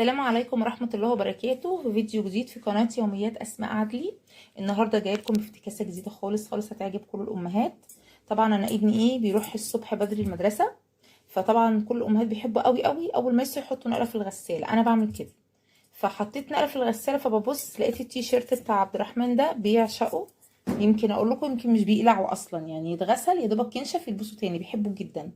السلام عليكم ورحمة الله وبركاته. في فيديو جديد في قناة يوميات أسماء عدلي. النهاردة جايب لكم افتكاسة جديدة خالص هتعجب كل الأمهات. طبعا أنا ابني بيروح الصبح بدري المدرسة، فطبعا كل الأمهات بيحبوا قوي قوي أول ما يصحوا يحطوا نقلة في الغسالة. أنا بعمل كده، فحطيت نقلة في الغسالة، فببص لقيت التيشيرت بتاع عبد الرحمن ده بيعشقه. يمكن أقول لكم يمكن مش بيقلعوا أصلا، يعني يتغسل يا دوبك ينشف يلبسه تاني، بيحبه جدا.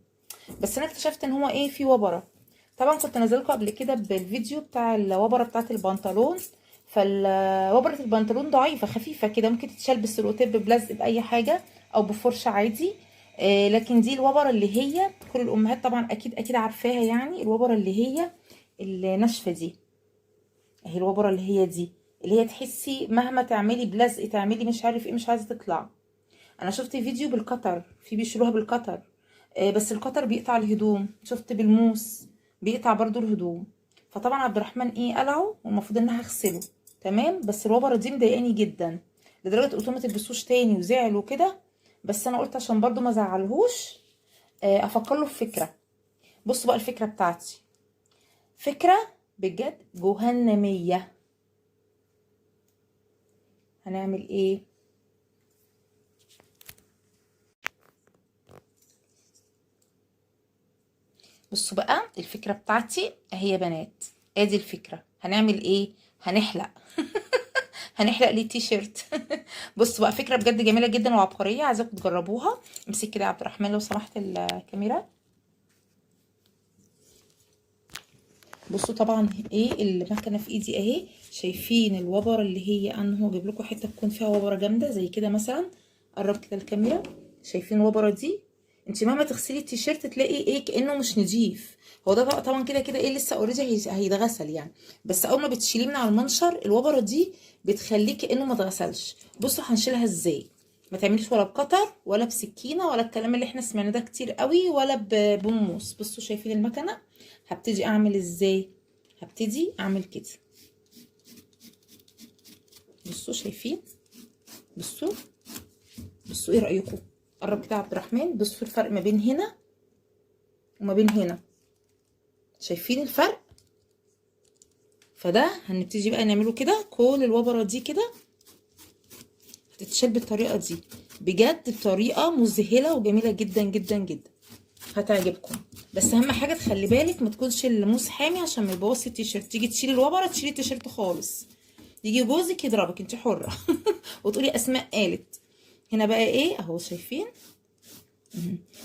بس أنا اكتشفت إن هو فيه وبرة. طبعا كنت نزلكم قبل كده بالفيديو بتاع الوبره بتاعه البنطلون، فالوبره البنطلون ضعيفه خفيفه كده، ممكن تتشال بالسلوتيب بلزق باي حاجه او بفرشه عادي. لكن دي الوبره اللي هي كل الامهات طبعا اكيد عارفاها، يعني الوبره اللي هي الناشفه دي، اهي الوبره اللي هي دي، اللي هي تحسي مهما تعملي بلزق تعملي مش عارف ايه مش عايزه تطلع. انا شفت فيديو بالقطر، في بيشيلوها بالقطر، بس القطر بيقطع الهدوم. شفت بالموس بيقطع برضو الهدوم. فطبعا عبد الرحمن قلعه، والمفروض ان انا هغسله تمام، بس الوبره دي مضايقاني جدا لدرجه قلت له ما تلبسوش تاني، وزعل وكده. بس انا قلت عشان برضو ما زعلهوش افكر له في فكره. بصوا بقى الفكره بتاعتي، فكره بجد جهنميه. هنعمل ايه؟ بصوا بقى الفكرة بتاعتي اهي يا بنات، ادي الفكرة. هنعمل ايه؟ هنحلق هنحلق ليه التيشيرت بصوا بقى فكرة بجد جميلة جدا وعبقرية، عايزاكم تجربوها. امسك كده يا عبد الرحمن لو سمحت الكاميرا. بصوا طبعا المكنة في ايدي اهي، شايفين الوبرة اللي هي انا هجيب لكم حتة تكون فيها وبرة جامدة زي كده مثلا. قرب كده الكاميرا، شايفين الوبرة دي؟ انت مهما تغسلي التيشيرت تلاقي كانه مش نضيف. هو ده بقى طبعا كده لسه اوريدي هيتغسل يعني، بس اول ما بتشيليه من على المنشر الوبره دي بتخليه كانه ما اتغسلش. بصوا هنشيلها ازاي. ما تعمليش ولا بقطر ولا بسكينه ولا الكلام اللي احنا سمعناه ده كتير قوي، ولا بموس. بصوا شايفين المكنه؟ هبتدي اعمل ازاي؟ هبتدي اعمل كده. بصوا شايفين؟ بصوا ايه رايكم؟ قرب كده يا عبد الرحمن، بصوا الفرق ما بين هنا وما بين هنا، شايفين الفرق؟ فده هنبتدي بقى نعمله كده. كل الوبره دي كده هتتشال بالطريقه دي، بجد بطريقه مذهله وجميله جدا جدا جدا، هتعجبكم. بس اهم حاجه تخلي بالك ما تكونش الموس حامي عشان ما يبوظش التيشيرت. تيجي تشيلي الوبره تشيلي التيشيرت خالص، يجي جوزك يضربك، انت حره وتقولي اسماء قالت. هنا بقى اهو شايفين؟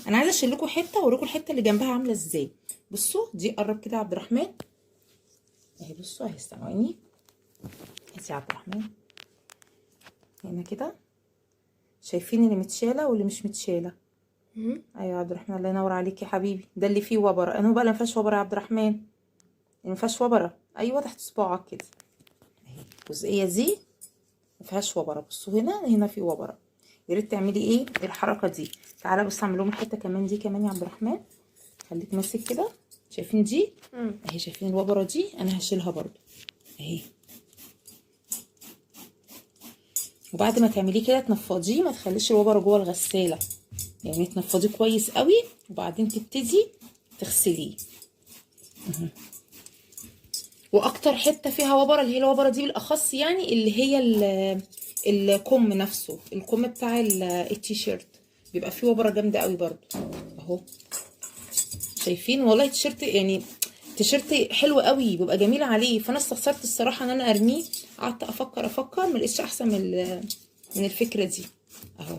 انا عايزه اشيل لكم حته واوريكم الحته اللي جنبها عامله ازاي. بصوا دي، قرب كده يا عبد الرحمن اهي. بصوا اهي، استنوني يا عبد الرحمن هنا كده، شايفين اللي متشاله واللي مش متشاله؟ ايوه يا عبد الرحمن، الله ينور عليك يا حبيبي. ده اللي فيه وبره. انا بقى اللي ما فيهاش وبره يا عبد الرحمن، اللي ما فيهاش وبره ايوه تحت صباعك كده اهي، الجزئيه دي ما فيهاش وبره. بصوا هنا في وبره. يا ريت تعملي الحركه دي. تعالى بص اعمل لهم الحته كمان دي كمان يا عبد الرحمن، خليك ماسك كده. شايفين دي اهي؟ شايفين الوبره دي؟ انا هشيلها برضو اهي. وبعد ما تعمليه كده تنفضيه، ما تخليش الوبره جوه الغساله، يعني تنفضيه كويس قوي وبعدين تبتدي تغسليه. واكتر حته فيها وبره اللي هي الوبره دي بالاخص، يعني اللي هي الكم نفسه، الكم بتاع التيشيرت بيبقى فيه وبره جامده قوي برضو اهو. شايفين؟ والله التيشيرت حلو قوي، بيبقى جميل عليه. فانا استخسرت الصراحه ان انا ارميه، قعدت افكر ما لقيتش احسن من الفكره دي اهو.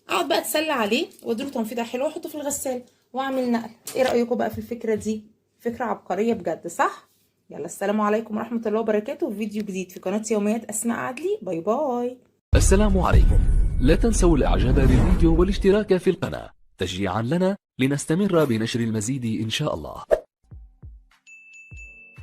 اقعد بقى اتسلى عليه واديله تنفيضه حلوه واحطه في الغساله واعمل نقل. ايه رايكم بقى في الفكره دي؟ فكره عبقريه بجد، صح؟ يلا السلام عليكم ورحمه الله وبركاته، في فيديو جديد في قناه يوميات اسماء عدلي. باي باي. السلام عليكم. لا تنسوا الاعجاب بالفيديو والاشتراك في القناة تشجيعا لنا لنستمر بنشر المزيد ان شاء الله.